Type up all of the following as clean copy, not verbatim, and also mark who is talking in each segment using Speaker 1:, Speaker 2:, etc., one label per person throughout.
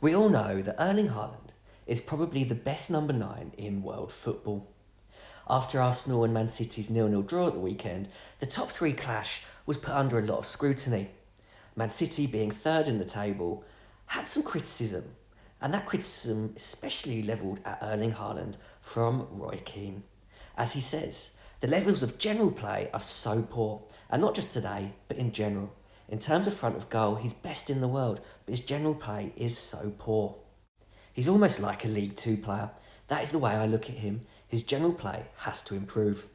Speaker 1: We all know that Erling Haaland is probably the best number 9 in world football. After Arsenal and Man City's 0-0 draw at the weekend, the top three clash was put under a lot of scrutiny. Man City, being third in the table, had some criticism, and that criticism especially levelled at Erling Haaland from Roy Keane. As he says, the levels of general play are so poor, and not just today, but in general. In terms of front of goal, he's best in the world, but his general play is so poor. He's almost like a League Two player. That is the way I look at him. His general play has to improve.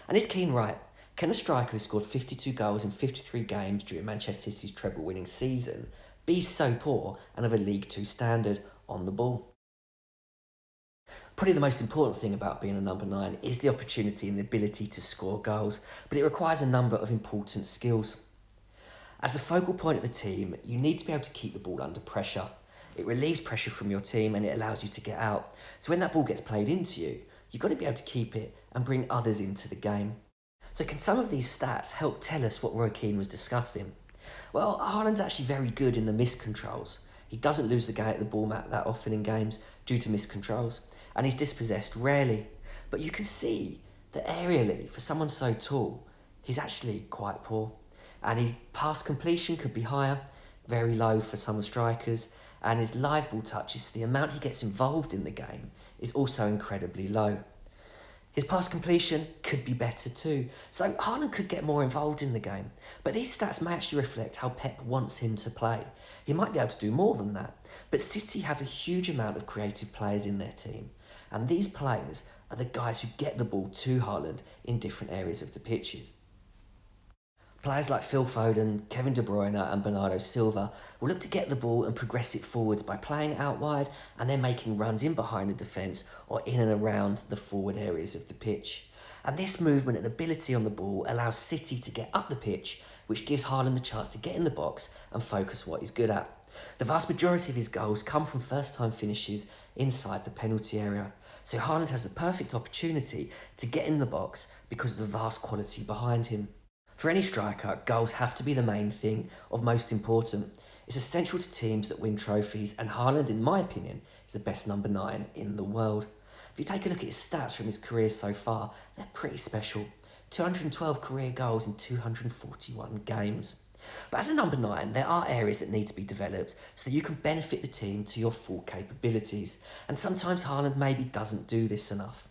Speaker 1: And is Keane right? Can a striker who scored 52 goals in 53 games during Manchester City's treble-winning season be so poor and of a League Two standard on the ball? Probably the most important thing about being a number 9 is the opportunity and the ability to score goals, but it requires a number of important skills. As the focal point of the team, you need to be able to keep the ball under pressure. It relieves pressure from your team and it allows you to get out. So when that ball gets played into you, you've got to be able to keep it and bring others into the game. So can some of these stats help tell us what Roy Keane was discussing? Well, Haaland's actually very good in the miscontrols. He doesn't lose the ball that often in games due to miscontrols, and he's dispossessed rarely. But you can see that aerially, for someone so tall, he's actually quite poor. And his pass completion could be higher, very low for some strikers, and his live ball touches, the amount he gets involved in the game, is also incredibly low. His pass completion could be better too, so Haaland could get more involved in the game. But these stats may actually reflect how Pep wants him to play. He might be able to do more than that, but City have a huge amount of creative players in their team, and these players are the guys who get the ball to Haaland in different areas of the pitches. Players like Phil Foden, Kevin De Bruyne and Bernardo Silva will look to get the ball and progress it forwards by playing out wide and then making runs in behind the defence or in and around the forward areas of the pitch. And this movement and ability on the ball allows City to get up the pitch, which gives Haaland the chance to get in the box and focus what he's good at. The vast majority of his goals come from first-time finishes inside the penalty area. So Haaland has the perfect opportunity to get in the box because of the vast quality behind him. For any striker, goals have to be the main thing of most important. It's essential to teams that win trophies, and Haaland, in my opinion, is the best number 9 in the world. If you take a look at his stats from his career so far, they're pretty special. 212 career goals in 241 games. But as a number 9, there are areas that need to be developed so that you can benefit the team to your full capabilities, and sometimes Haaland maybe doesn't do this enough.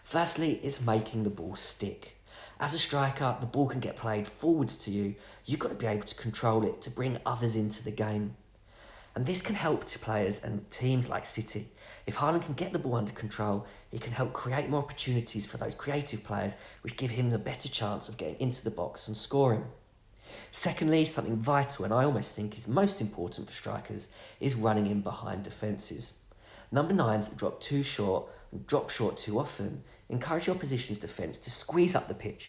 Speaker 1: Firstly, it's making the ball stick. As a striker, the ball can get played forwards to you. You've got to be able to control it to bring others into the game. And this can help to players and teams like City. If Haaland can get the ball under control, it can help create more opportunities for those creative players, which give him the better chance of getting into the box and scoring. Secondly, something vital, and I almost think is most important for strikers, is running in behind defences. Number 9s that drop too short and drop short too often encourage your opposition's defence to squeeze up the pitch,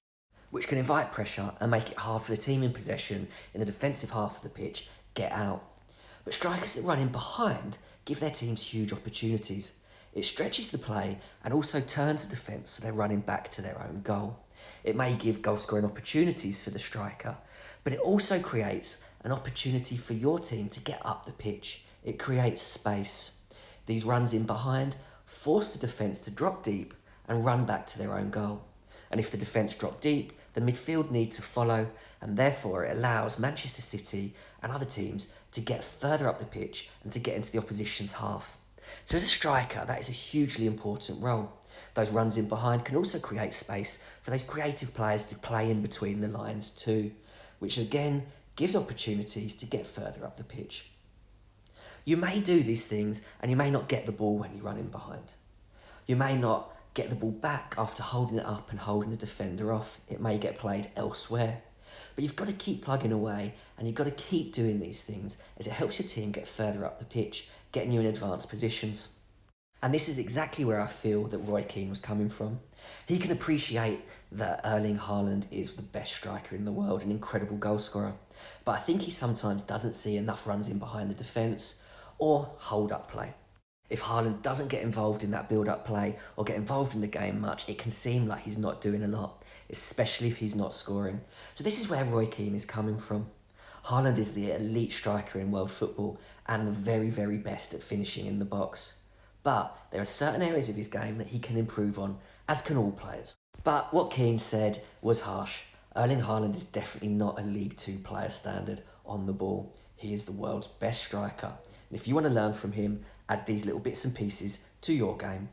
Speaker 1: which can invite pressure and make it hard for the team in possession in the defensive half of the pitch get out. But strikers that run in behind give their teams huge opportunities. It stretches the play and also turns the defence so they're running back to their own goal. It may give goal-scoring opportunities for the striker, but it also creates an opportunity for your team to get up the pitch. It creates space. These runs in behind force the defence to drop deep and run back to their own goal. And if the defence drop deep, the midfield need to follow, and therefore it allows Manchester City and other teams to get further up the pitch and to get into the opposition's half. So as a striker, that is a hugely important role. Those runs in behind can also create space for those creative players to play in between the lines too, which again gives opportunities to get further up the pitch. You may do these things and you may not get the ball when you run in behind. You may not get the ball back after holding it up and holding the defender off. It may get played elsewhere. But you've got to keep plugging away and you've got to keep doing these things as it helps your team get further up the pitch, getting you in advanced positions. And this is exactly where I feel that Roy Keane was coming from. He can appreciate that Erling Haaland is the best striker in the world, an incredible goal scorer. But I think he sometimes doesn't see enough runs in behind the defence or hold-up play. If Haaland doesn't get involved in that build-up play or get involved in the game much, it can seem like he's not doing a lot, especially if he's not scoring. So this is where Roy Keane is coming from. Haaland is the elite striker in world football and the very, very best at finishing in the box. But there are certain areas of his game that he can improve on, as can all players. But what Keane said was harsh. Erling Haaland is definitely not a League Two player standard on the ball. He is the world's best striker. And if you want to learn from him, add these little bits and pieces to your game.